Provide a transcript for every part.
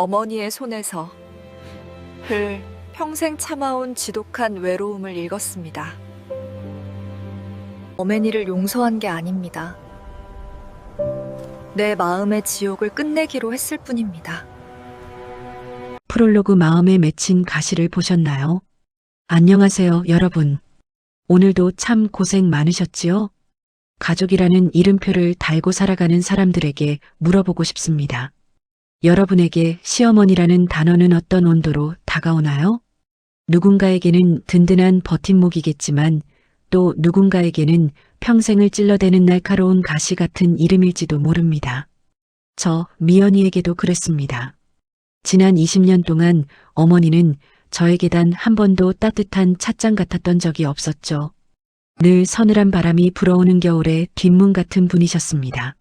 어머니의 손에서 평생 참아온 지독한 외로움을 읽었습니다. 어머니를 용서한 게 아닙니다. 내 마음의 지옥을 끝내기로 했을 뿐입니다. 프롤로그 마음에 맺힌 가시를 보셨나요? 안녕하세요, 여러분. 오늘도 참 고생 많으셨지요? 가족이라는 이름표를 달고 살아가는 사람들에게 물어보고 싶습니다. 여러분에게 시어머니라는 단어는 어떤 온도로 다가오나요? 누군가에게는 든든한 버팀목이겠지만 또 누군가에게는 평생을 찔러대는 날카로운 가시 같은 이름일지도 모릅니다. 저 미연이에게도 그랬습니다. 지난 20년 동안 어머니는 저에게 단 한 번도 따뜻한 찻잔 같았던 적이 없었죠. 늘 서늘한 바람이 불어오는 겨울에 뒷문 같은 분이셨습니다.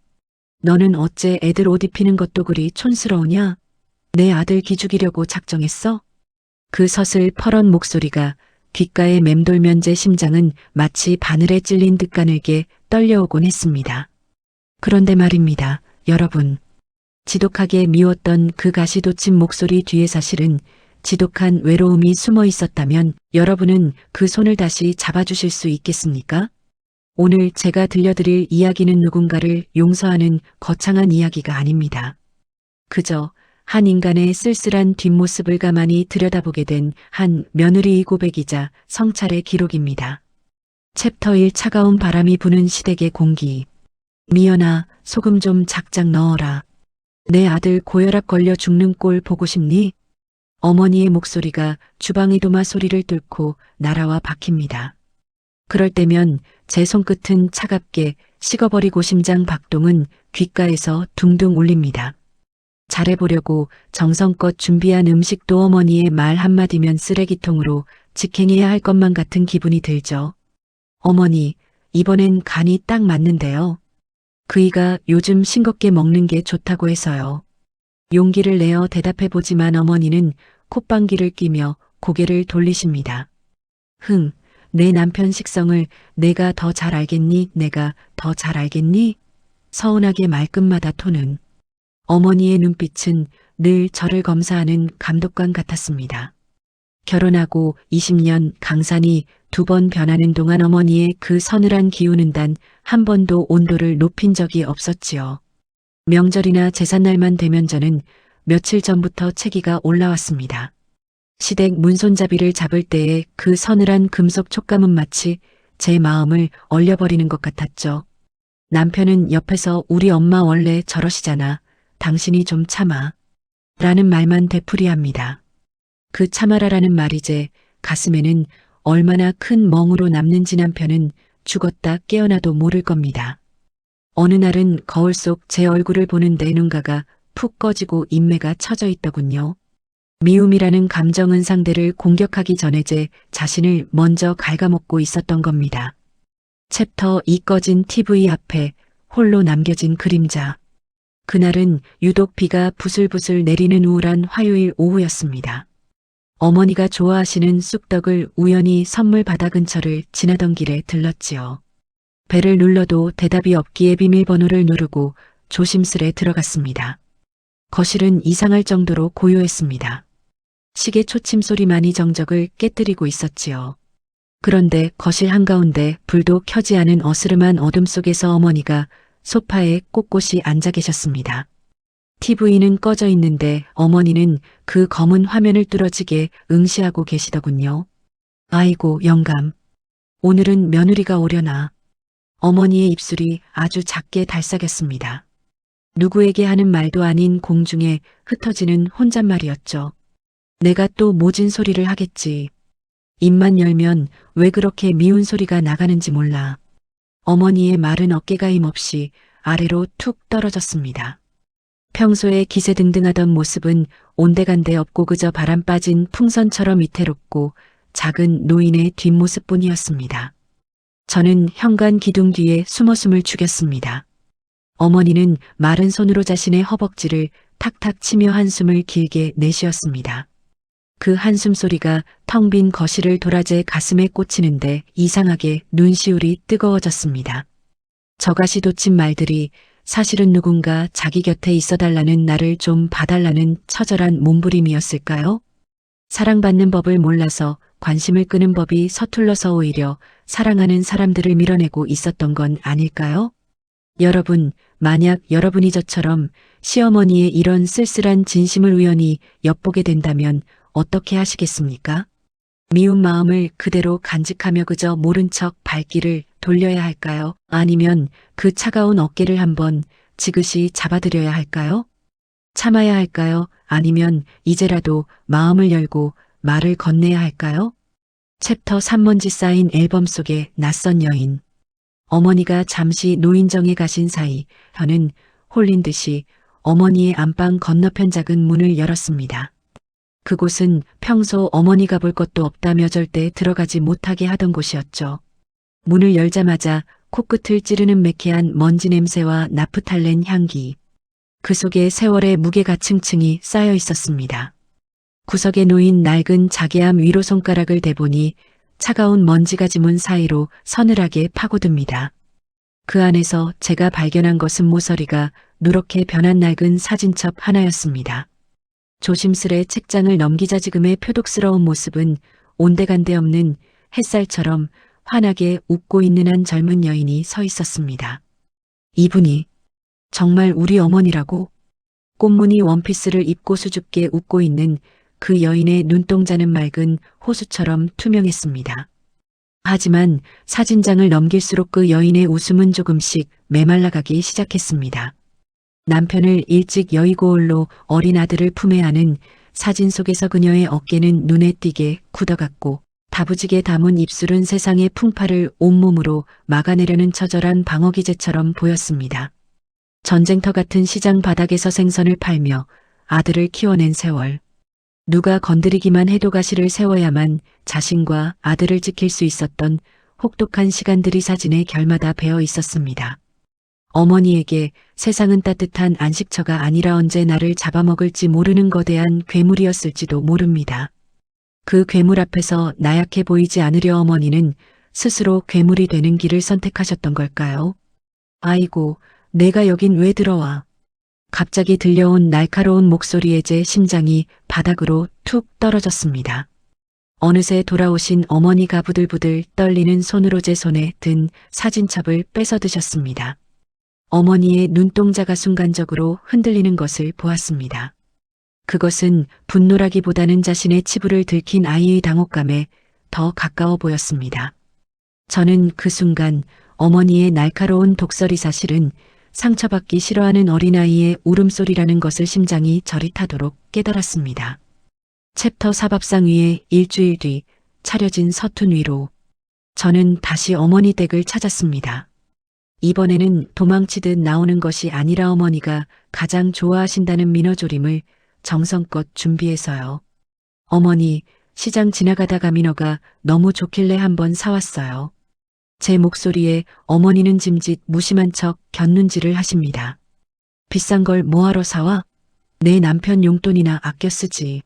너는 어째 애들 옷 입히는 것도 그리 촌스러우냐? 내 아들 기죽이려고 작정했어? 그 서슬 퍼런 목소리가 귓가에 맴돌면 제 심장은 마치 바늘에 찔린 듯 가늘게 떨려오곤 했습니다. 그런데 말입니다, 여러분. 지독하게 미웠던 그 가시돋친 목소리 뒤에 사실은 지독한 외로움이 숨어 있었다면 여러분은 그 손을 다시 잡아주실 수 있겠습니까? 오늘 제가 들려드릴 이야기는 누군가를 용서하는 거창한 이야기가 아닙니다. 그저 한 인간의 쓸쓸한 뒷모습을 가만히 들여다보게 된 한 며느리의 고백이자 성찰의 기록입니다. 챕터 1 차가운 바람이 부는 시댁의 공기. 미연아, 소금 좀 작작 넣어라. 내 아들 고혈압 걸려 죽는 꼴 보고 싶니? 어머니의 목소리가 주방의 도마 소리를 뚫고 날아와 박힙니다. 그럴 때면 제 손끝은 차갑게 식어버리고 심장 박동은 귓가에서 둥둥 울립니다. 잘해보려고 정성껏 준비한 음식도 어머니의 말 한마디면 쓰레기통으로 직행해야 할 것만 같은 기분이 들죠. 어머니, 이번엔 간이 딱 맞는데요. 그이가 요즘 싱겁게 먹는 게 좋다고 해서요. 용기를 내어 대답해보지만 어머니는 콧방귀를 뀌며 고개를 돌리십니다. 내 남편 식성을 내가 더 잘 알겠니? 내가 더 잘 알겠니? 서운하게 말끝마다 토는 어머니의 눈빛은 늘 저를 검사하는 감독관 같았습니다. 결혼하고 20년 강산이 2번 변하는 동안 어머니의 그 서늘한 기운은 단 한 번도 온도를 높인 적이 없었지요. 명절이나 제삿날만 되면 저는 며칠 전부터 체기가 올라왔습니다. 시댁 문손잡이를 잡을 때의 그 서늘한 금속 촉감은 마치 제 마음을 얼려버리는 것 같았죠. 남편은 옆에서 우리 엄마 원래 저러시잖아. 당신이 좀 참아. 라는 말만 되풀이합니다. 그 참아라라는 말이 제 가슴에는 얼마나 큰 멍으로 남는지 남편은 죽었다 깨어나도 모를 겁니다. 어느 날은 거울 속 제 얼굴을 보는데 눈가가 푹 꺼지고 인매가 처져 있더군요. 미움이라는 감정은 상대를 공격하기 전에 제 자신을 먼저 갉아먹고 있었던 겁니다. 챕터 2 꺼진 TV 앞에 홀로 남겨진 그림자. 그날은 유독 비가 부슬부슬 내리는 우울한 화요일 오후였습니다. 어머니가 좋아하시는 쑥떡을 우연히 선물 받아 근처를 지나던 길에 들렀지요. 배를 눌러도 대답이 없기에 비밀번호를 누르고 조심스레 들어갔습니다. 거실은 이상할 정도로 고요했습니다. 시계 초침 소리만이 정적을 깨뜨리고 있었지요. 그런데 거실 한가운데 불도 켜지 않은 어스름한 어둠 속에서 어머니가 소파에 꼿꼿이 앉아 계셨습니다. TV는 꺼져 있는데 어머니는 그 검은 화면을 뚫어지게 응시하고 계시더군요. 아이고 영감. 오늘은 며느리가 오려나. 어머니의 입술이 아주 작게 달싹였습니다. 누구에게 하는 말도 아닌 공중에 흩어지는 혼잣말이었죠. 내가 또 모진 소리를 하겠지. 입만 열면 왜 그렇게 미운 소리가 나가는지 몰라. 어머니의 말은 어깨가 힘없이 아래로 툭 떨어졌습니다. 평소에 기세등등하던 모습은 온데간데 없고 그저 바람 빠진 풍선처럼 위태롭고 작은 노인의 뒷모습뿐이었습니다. 저는 현관 기둥 뒤에 숨어 숨을 죽였습니다. 어머니는 마른 손으로 자신의 허벅지를 탁탁 치며 한숨을 길게 내쉬었습니다. 그 한숨 소리가 텅 빈 거실을 돌아 제 가슴에 꽂히는데 이상하게 눈시울이 뜨거워졌습니다. 저가시 돋친 말들이 사실은 누군가 자기 곁에 있어달라는 나를 좀 봐달라는 처절한 몸부림이었을까요? 사랑받는 법을 몰라서 관심을 끄는 법이 서툴러서 오히려 사랑하는 사람들을 밀어내고 있었던 건 아닐까요? 여러분, 만약 여러분이 저처럼 시어머니의 이런 쓸쓸한 진심을 우연히 엿보게 된다면 어떻게 하시겠습니까? 미운 마음을 그대로 간직하며 그저 모른 척 발길을 돌려야 할까요? 아니면 그 차가운 어깨를 한번 지그시 잡아드려야 할까요? 참아야 할까요? 아니면 이제라도 마음을 열고 말을 건네야 할까요? 챕터 3 먼지 쌓인 앨범 속의 낯선 여인. 어머니가 잠시 노인정에 가신 사이 저는 홀린 듯이 어머니의 안방 건너편 작은 문을 열었습니다. 그곳은 평소 어머니가 볼 것도 없다며 절대 들어가지 못하게 하던 곳이었죠. 문을 열자마자 코끝을 찌르는 매캐한 먼지 냄새와 나프탈렌 향기. 그 속에 세월의 무게가 층층이 쌓여 있었습니다. 구석에 놓인 낡은 자개암 위로 손가락을 대보니 차가운 먼지가 지문 사이로 서늘하게 파고듭니다. 그 안에서 제가 발견한 것은 모서리가 누렇게 변한 낡은 사진첩 하나였습니다. 조심스레 책장을 넘기자 지금의 표독스러운 모습은 온데간데 없는 햇살처럼 환하게 웃고 있는 한 젊은 여인이 서 있었습니다. 이분이 정말 우리 어머니라고? 꽃무늬 원피스를 입고 수줍게 웃고 있는 그 여인의 눈동자는 맑은 호수처럼 투명했습니다. 하지만 사진장을 넘길수록 그 여인의 웃음은 조금씩 메말라가기 시작했습니다. 남편을 일찍 여의고올로 어린 아들을 품에 안은 사진 속에서 그녀의 어깨는 눈에 띄게 굳어갔고 다부지게 담은 입술은 세상의 풍파를 온몸으로 막아내려는 처절한 방어기제처럼 보였습니다. 전쟁터 같은 시장 바닥에서 생선을 팔며 아들을 키워낸 세월. 누가 건드리기만 해도 가시를 세워야만 자신과 아들을 지킬 수 있었던 혹독한 시간들이 사진에 결마다 배어 있었습니다. 어머니에게 세상은 따뜻한 안식처가 아니라 언제 나를 잡아먹을지 모르는 거대한 괴물이었을지도 모릅니다. 그 괴물 앞에서 나약해 보이지 않으려 어머니는 스스로 괴물이 되는 길을 선택하셨던 걸까요? 아이고, 내가 여긴 왜 들어와? 갑자기 들려온 날카로운 목소리에 제 심장이 바닥으로 툭 떨어졌습니다. 어느새 돌아오신 어머니가 부들부들 떨리는 손으로 제 손에 든 사진첩을 뺏어 드셨습니다. 어머니의 눈동자가 순간적으로 흔들리는 것을 보았습니다. 그것은 분노라기보다는 자신의 치부를 들킨 아이의 당혹감에 더 가까워 보였습니다. 저는 그 순간 어머니의 날카로운 독설이 사실은 상처받기 싫어하는 어린아이의 울음소리라는 것을 심장이 저릿하도록 깨달았습니다. 챕터 4 밥상 위에 일주일 뒤 차려진 서툰 위로 저는 다시 어머니 댁을 찾았습니다. 이번에는 도망치듯 나오는 것이 아니라 어머니가 가장 좋아하신다는 민어조림을 정성껏 준비해서요. 어머니, 시장 지나가다가 민어가 너무 좋길래 한번 사왔어요. 제 목소리에 어머니는 짐짓 무심한 척 곁눈질을 하십니다. 비싼 걸 뭐하러 사와? 내 남편 용돈이나 아껴 쓰지.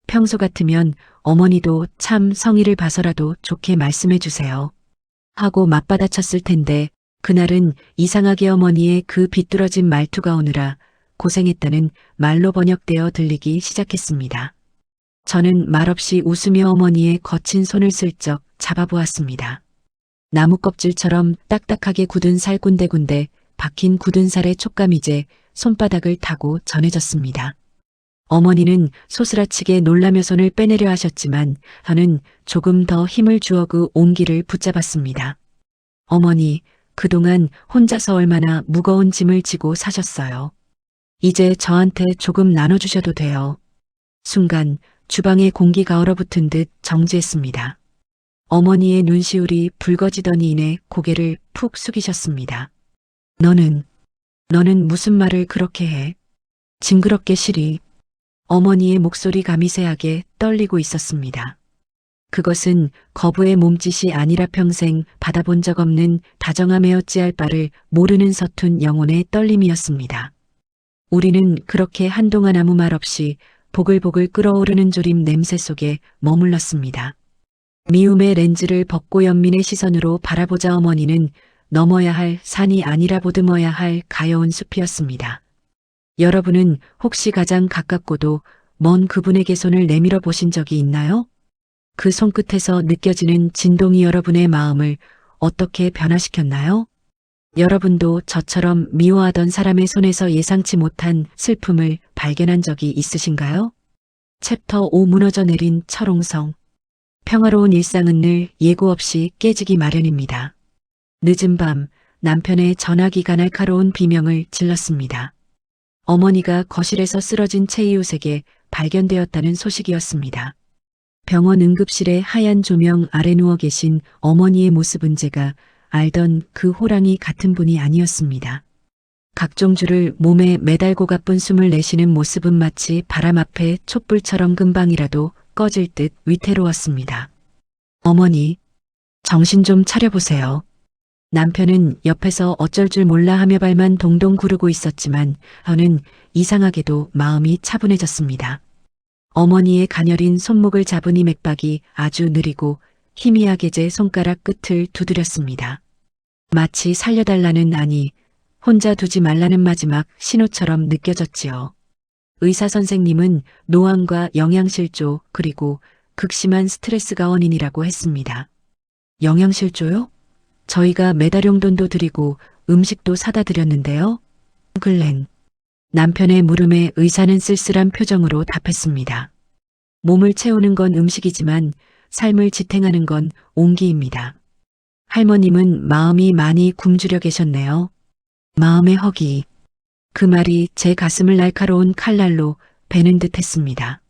평소 같으면 어머니도 참 성의를 봐서라도 좋게 말씀해 주세요. 하고 맞받아쳤을 텐데 그날은 이상하게 어머니의 그 비뚤어진 말투가 오느라 고생했다는 말로 번역되어 들리기 시작했습니다. 저는 말없이 웃으며 어머니의 거친 손을 슬쩍 잡아보았습니다. 나무 껍질처럼 딱딱하게 굳은 살 군데군데 박힌 굳은 살의 촉감이 제 손바닥을 타고 전해졌습니다. 어머니는 소스라치게 놀라며 손을 빼내려 하셨지만 저는 조금 더 힘을 주어 그 온기를 붙잡았습니다. 어머니, 그동안 혼자서 얼마나 무거운 짐을 지고 사셨어요. 이제 저한테 조금 나눠주셔도 돼요. 순간 주방의 공기가 얼어붙은 듯 정지했습니다. 어머니의 눈시울이 붉어지더니 이내 고개를 푹 숙이셨습니다. 너는 무슨 말을 그렇게 해? 징그럽게 시리. 어머니의 목소리가 미세하게 떨리고 있었습니다. 그것은 거부의 몸짓이 아니라 평생 받아본 적 없는 다정함에 어찌할 바를 모르는 서툰 영혼의 떨림이었습니다. 우리는 그렇게 한동안 아무 말 없이 보글보글 끓어오르는 조림 냄새 속에 머물렀습니다. 미움의 렌즈를 벗고 연민의 시선으로 바라보자 어머니는 넘어야 할 산이 아니라 보듬어야 할 가여운 숲이었습니다. 여러분은 혹시 가장 가깝고도 먼 그분에게 손을 내밀어 보신 적이 있나요? 그 손끝에서 느껴지는 진동이 여러분의 마음을 어떻게 변화시켰나요? 여러분도 저처럼 미워하던 사람의 손에서 예상치 못한 슬픔을 발견한 적이 있으신가요? 챕터 5 무너져 내린 철옹성. 평화로운 일상은 늘 예고 없이 깨지기 마련입니다. 늦은 밤 남편의 전화기가 날카로운 비명을 질렀습니다. 어머니가 거실에서 쓰러진 채 이웃에게 발견되었다는 소식이었습니다. 병원 응급실의 하얀 조명 아래 누워 계신 어머니의 모습은 제가 알던 그 호랑이 같은 분이 아니었습니다. 각종 줄을 몸에 매달고 가쁜 숨을 내쉬는 모습은 마치 바람 앞에 촛불처럼 금방이라도 꺼질 듯 위태로웠습니다. 어머니, 정신 좀 차려보세요. 남편은 옆에서 어쩔 줄 몰라 하며 발만 동동 구르고 있었지만 저는 이상하게도 마음이 차분해졌습니다. 어머니의 가녀린 손목을 잡으니 맥박이 아주 느리고 희미하게 제 손가락 끝을 두드렸습니다. 마치 살려달라는 아니, 혼자 두지 말라는 마지막 신호처럼 느껴졌지요. 의사 선생님은 노안과 영양실조 그리고 극심한 스트레스가 원인이라고 했습니다. 영양실조요? 저희가 매달용돈도 드리고 음식도 사다 드렸는데요. 글렌. 남편의 물음에 의사는 쓸쓸한 표정으로 답했습니다. 몸을 채우는 건 음식이지만 삶을 지탱하는 건 온기입니다. 할머님은 마음이 많이 굶주려 계셨네요. 마음의 허기. 그 말이 제 가슴을 날카로운 칼날로 베는 듯 했습니다.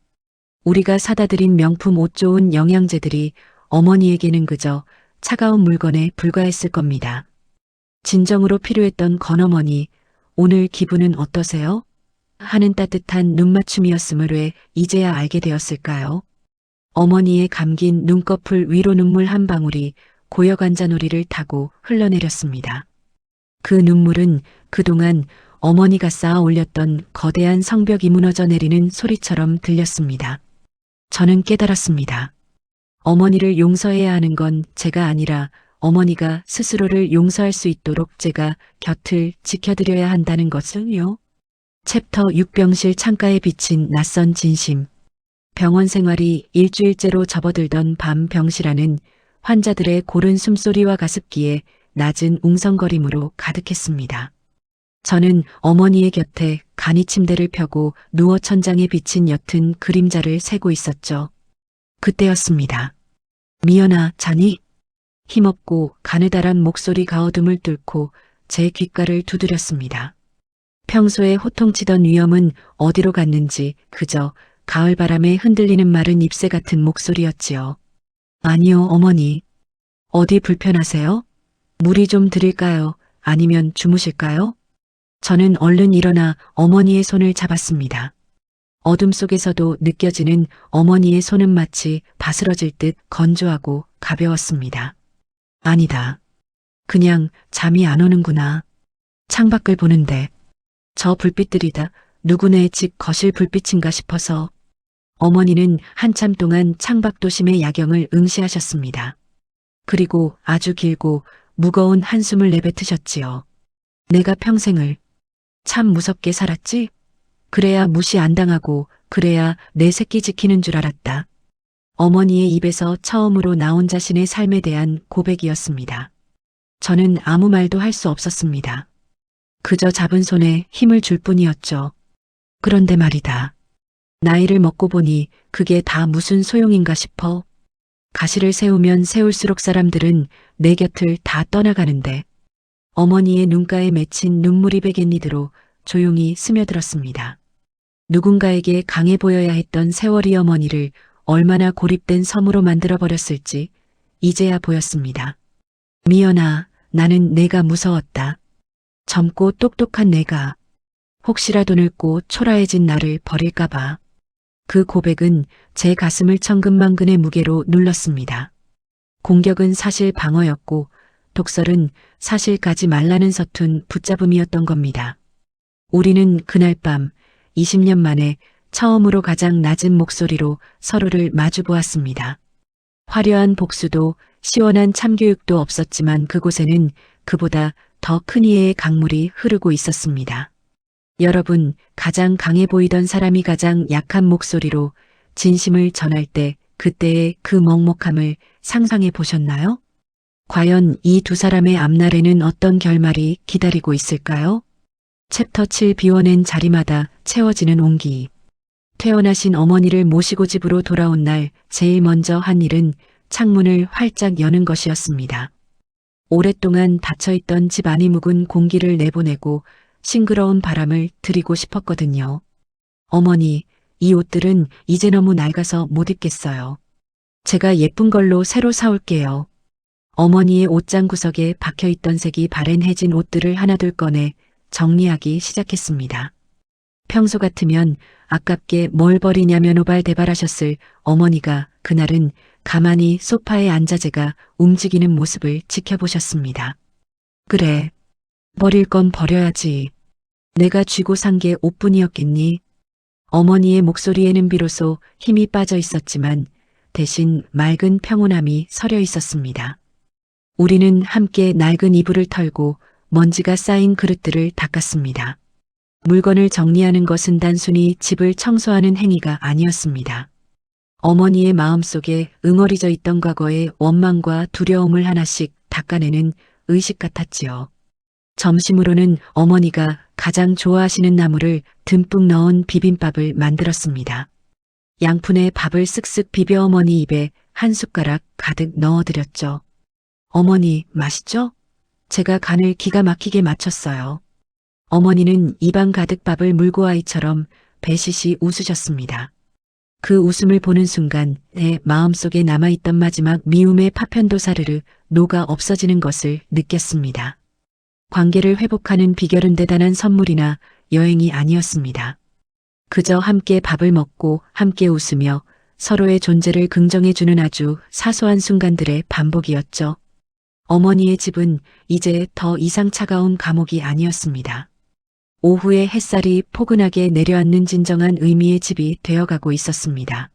우리가 사다 드린 명품 옷 좋은 영양제들이 어머니에게는 그저 차가운 물건에 불과했을 겁니다. 진정으로 필요했던 건어머니, 오늘 기분은 어떠세요? 하는 따뜻한 눈맞춤이었음을 왜 이제야 알게 되었을까요? 어머니의 감긴 눈꺼풀 위로 눈물 한 방울이 고역완자놀이를 타고 흘러내렸습니다. 그 눈물은 그동안 어머니가 쌓아 올렸던 거대한 성벽이 무너져 내리는 소리처럼 들렸습니다. 저는 깨달았습니다. 어머니를 용서해야 하는 건 제가 아니라 어머니가 스스로를 용서할 수 있도록 제가 곁을 지켜드려야 한다는 것을요. 챕터 6 병실 창가에 비친 낯선 진심. 병원 생활이 일주일째로 접어들던 밤 병실 안은 환자들의 고른 숨소리와 가습기에 낮은 웅성거림으로 가득했습니다. 저는 어머니의 곁에 간이 침대를 펴고 누워 천장에 비친 옅은 그림자를 세고 있었죠. 그때였습니다. 미연아, 자니? 힘없고 가느다란 목소리가 어둠을 뚫고 제 귓가를 두드렸습니다. 평소에 호통치던 위험은 어디로 갔는지 그저 가을바람에 흔들리는 마른 잎새 같은 목소리였지요. 아니요, 어머니. 어디 불편하세요? 물이 좀 드릴까요? 아니면 주무실까요? 저는 얼른 일어나 어머니의 손을 잡았습니다. 어둠 속에서도 느껴지는 어머니의 손은 마치 바스러질 듯 건조하고 가벼웠습니다. 아니다. 그냥 잠이 안 오는구나. 창밖을 보는데 저 불빛들이 다 누구네 집 거실 불빛인가 싶어서. 어머니는 한참 동안 창밖도심의 야경을 응시하셨습니다. 그리고 아주 길고 무거운 한숨을 내뱉으셨지요. 내가 평생을 참 무섭게 살았지? 그래야 무시 안 당하고 그래야 내 새끼 지키는 줄 알았다. 어머니의 입에서 처음으로 나온 자신의 삶에 대한 고백이었습니다. 저는 아무 말도 할 수 없었습니다. 그저 잡은 손에 힘을 줄 뿐이었죠. 그런데 말이다. 나이를 먹고 보니 그게 다 무슨 소용인가 싶어. 가시를 세우면 세울수록 사람들은 내 곁을 다 떠나가는데. 어머니의 눈가에 맺힌 눈물이 베갯니드로 조용히 스며들었습니다. 누군가에게 강해 보여야 했던 세월이 어머니를 얼마나 고립된 섬으로 만들어버렸을지 이제야 보였습니다. 미연아, 나는 내가 무서웠다. 젊고 똑똑한 내가 혹시라도 늙고 초라해진 나를 버릴까봐. 그 고백은 제 가슴을 천근만근의 무게로 눌렀습니다. 공격은 사실 방어였고 독설은 사실 가지 말라는 서툰 붙잡음이었던 겁니다. 우리는 그날 밤 20년 만에 처음으로 가장 낮은 목소리로 서로를 마주보았습니다. 화려한 복수도 시원한 참교육도 없었지만 그곳에는 그보다 더 큰 이해의 강물이 흐르고 있었습니다. 여러분, 가장 강해 보이던 사람이 가장 약한 목소리로 진심을 전할 때 그때의 그 먹먹함을 상상해 보셨나요? 과연 이 두 사람의 앞날에는 어떤 결말이 기다리고 있을까요? 챕터 7 비워낸 자리마다 채워지는 온기. 퇴원하신 어머니를 모시고 집으로 돌아온 날 제일 먼저 한 일은 창문을 활짝 여는 것이었습니다. 오랫동안 닫혀있던 집 안이 묵은 공기를 내보내고 싱그러운 바람을 들이고 싶었거든요. 어머니, 이 옷들은 이제 너무 낡아서 못 입겠어요. 제가 예쁜 걸로 새로 사올게요. 어머니의 옷장 구석에 박혀있던 색이 바랜해진 옷들을 하나둘 꺼내 정리하기 시작했습니다. 평소 같으면 아깝게 뭘 버리냐며 노발대발하셨을 어머니가 그날은 가만히 소파에 앉아 제가 움직이는 모습을 지켜보셨습니다. 그래, 버릴 건 버려야지. 내가 쥐고 산 게 옷뿐이었겠니? 어머니의 목소리에는 비로소 힘이 빠져 있었지만 대신 맑은 평온함이 서려 있었습니다. 우리는 함께 낡은 이불을 털고 먼지가 쌓인 그릇들을 닦았습니다. 물건을 정리하는 것은 단순히 집을 청소하는 행위가 아니었습니다. 어머니의 마음속에 응어리져 있던 과거의 원망과 두려움을 하나씩 닦아내는 의식 같았지요. 점심으로는 어머니가 가장 좋아하시는 나물을 듬뿍 넣은 비빔밥을 만들었습니다. 양푼에 밥을 쓱쓱 비벼 어머니 입에 한 숟가락 가득 넣어드렸죠. 어머니, 맛있죠? 제가 간을 기가 막히게 맞췄어요. 어머니는 입안 가득 밥을 물고 아이처럼 배시시 웃으셨습니다. 그 웃음을 보는 순간 내 마음속에 남아있던 마지막 미움의 파편도 사르르 녹아 없어지는 것을 느꼈습니다. 관계를 회복하는 비결은 대단한 선물이나 여행이 아니었습니다. 그저 함께 밥을 먹고 함께 웃으며 서로의 존재를 긍정해주는 아주 사소한 순간들의 반복이었죠. 어머니의 집은 이제 더 이상 차가운 감옥이 아니었습니다. 오후에 햇살이 포근하게 내려앉는 진정한 의미의 집이 되어가고 있었습니다.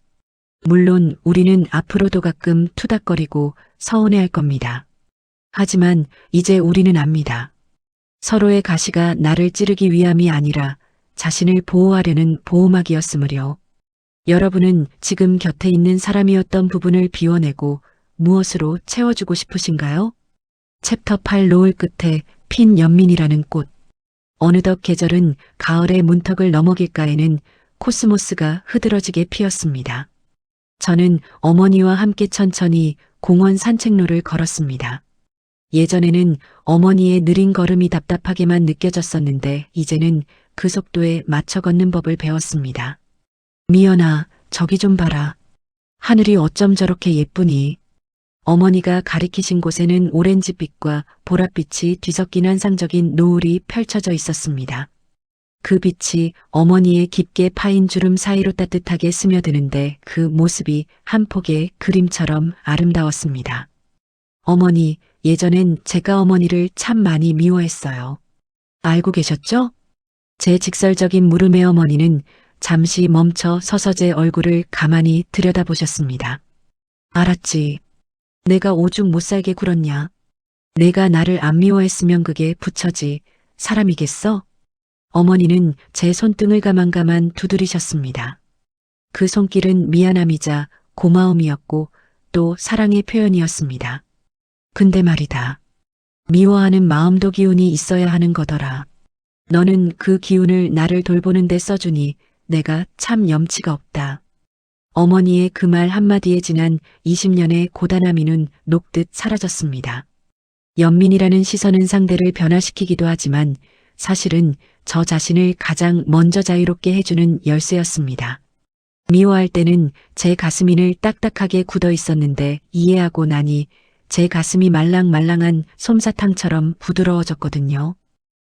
물론 우리는 앞으로도 가끔 투닥거리고 서운해할 겁니다. 하지만 이제 우리는 압니다. 서로의 가시가 나를 찌르기 위함이 아니라 자신을 보호하려는 보호막이었으므요. 여러분은 지금 곁에 있는 사람이었던 부분을 비워내고 무엇으로 채워주고 싶으신가요? 챕터 8 노을 끝에 핀 연민이라는 꽃. 어느덧 계절은 가을의 문턱을 넘어길가에는 코스모스가 흐드러지게 피었습니다. 저는 어머니와 함께 천천히 공원 산책로를 걸었습니다. 예전에는 어머니의 느린 걸음이 답답하게만 느껴졌었는데 이제는 그 속도에 맞춰 걷는 법을 배웠습니다. 미연아, 저기 좀 봐라. 하늘이 어쩜 저렇게 예쁘니? 어머니가 가리키신 곳에는 오렌지빛과 보랏빛이 뒤섞인 환상적인 노을이 펼쳐져 있었습니다. 그 빛이 어머니의 깊게 파인 주름 사이로 따뜻하게 스며드는데 그 모습이 한 폭의 그림처럼 아름다웠습니다. 어머니, 예전엔 제가 어머니를 참 많이 미워했어요. 알고 계셨죠? 제 직설적인 물음에 어머니는 잠시 멈춰 서서 제 얼굴을 가만히 들여다보셨습니다. 알았지. 내가 오죽 못살게 굴었냐. 내가 나를 안 미워했으면 그게 부처지 사람이겠어? 어머니는 제 손등을 가만가만 두드리셨습니다. 그 손길은 미안함이자 고마움이었고 또 사랑의 표현이었습니다. 근데 말이다. 미워하는 마음도 기운이 있어야 하는 거더라. 너는 그 기운을 나를 돌보는 데 써주니 내가 참 염치가 없다. 어머니의 그 말 한마디에 지난 20년의 고단함이는 녹듯 사라졌습니다. 연민이라는 시선은 상대를 변화시키기도 하지만 사실은 저 자신을 가장 먼저 자유롭게 해주는 열쇠였습니다. 미워할 때는 제 가슴인을 딱딱하게 굳어 있었는데 이해하고 나니 제 가슴이 말랑말랑한 솜사탕처럼 부드러워졌거든요.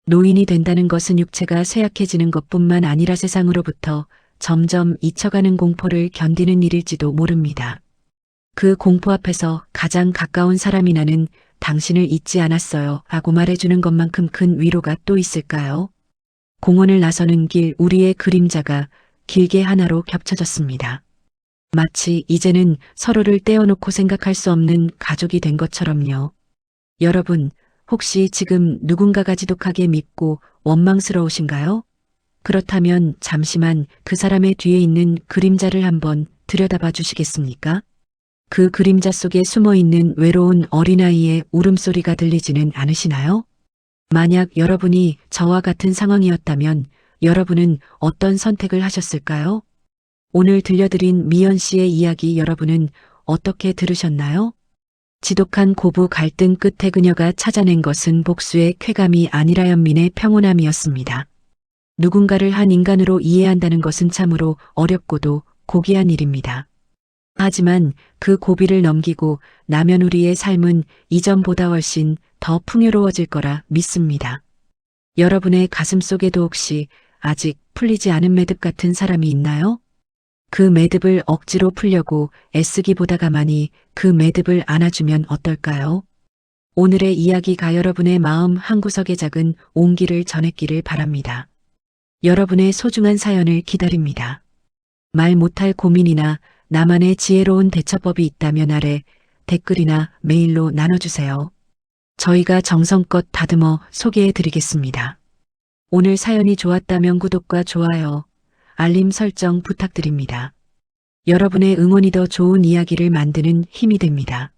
노인이 된다는 것은 육체가 쇠약해지는 것뿐만 아니라 세상으로부터 점점 잊혀가는 공포를 견디는 일일지도 모릅니다. 그 공포 앞에서 가장 가까운 사람이 나는 당신을 잊지 않았어요 라고 말해주는 것만큼 큰 위로가 또 있을까요? 공원을 나서는 길 우리의 그림자가 길게 하나로 겹쳐졌습니다. 마치 이제는 서로를 떼어놓고 생각할 수 없는 가족이 된 것처럼요. 여러분, 혹시 지금 누군가가 지독하게 밉고 원망스러우신가요? 그렇다면 잠시만 그 사람의 뒤에 있는 그림자를 한번 들여다봐 주시겠습니까? 그 그림자 속에 숨어 있는 외로운 어린아이의 울음소리가 들리지는 않으시나요? 만약 여러분이 저와 같은 상황이었다면 여러분은 어떤 선택을 하셨을까요? 오늘 들려드린 미연 씨의 이야기 여러분은 어떻게 들으셨나요? 지독한 고부 갈등 끝에 그녀가 찾아낸 것은 복수의 쾌감이 아니라 연민의 평온함이었습니다. 누군가를 한 인간으로 이해한다는 것은 참으로 어렵고도 고귀한 일입니다. 하지만 그 고비를 넘기고 나면 우리의 삶은 이전보다 훨씬 더 풍요로워질 거라 믿습니다. 여러분의 가슴 속에도 혹시 아직 풀리지 않은 매듭 같은 사람이 있나요? 그 매듭을 억지로 풀려고 애쓰기보다 가만히 그 매듭을 안아주면 어떨까요? 오늘의 이야기가 여러분의 마음 한구석에 작은 온기를 전했기를 바랍니다. 여러분의 소중한 사연을 기다립니다. 말 못할 고민이나 나만의 지혜로운 대처법이 있다면 아래 댓글이나 메일로 나눠주세요. 저희가 정성껏 다듬어 소개해 드리겠습니다. 오늘 사연이 좋았다면 구독과 좋아요, 알림 설정 부탁드립니다. 여러분의 응원이 더 좋은 이야기를 만드는 힘이 됩니다.